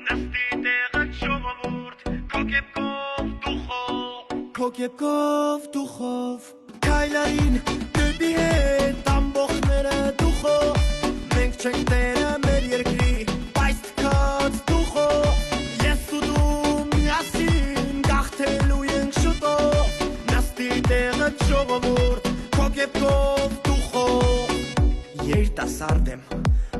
Նստի տեղը ժողովուրդ Քո կեպքով դուխով Քայլային դեպի հետ ամբողջները դուխով Մենք չենք տերը մեր երկրի բայց թքած դուխով Ես ու դու միասին գաղթելու ենք շուտով Նստի տեղը ժողովուրդ Քո կեպքով դուխով Երիտասարդ եմ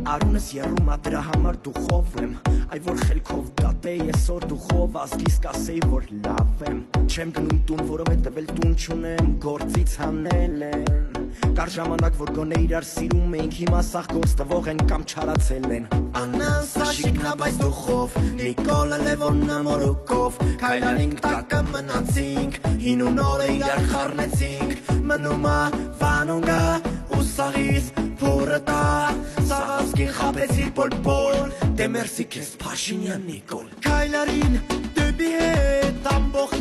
Արունս երում դրա համար դուխով եմ Այ որ խելքով դատեի այսօր դուխով ազգիս կասեի որ լավ եմ Չեմ գնում տուն որովհետև էլ տուն չունեմ գործից հանել են Կար ժամանակ որ գոնե իրար սիրում էինք հիմա սաղ գործ տվող են կամ չարացել են Աննան Սաշիկնա բայց դուխով Նիկոլը Լևոննա մորուկով Քայլարինք տակը մնացինք Հին ու նորը իրար խառնեցինք Մնում ա վանոնգա ու սաղից փորը տա Սաղազգին խապեցիր պոլ-պոլ Դե մերսի կեզ Փաշինյան Նիկոլ Քայլարին դեպի հետ ամբողջ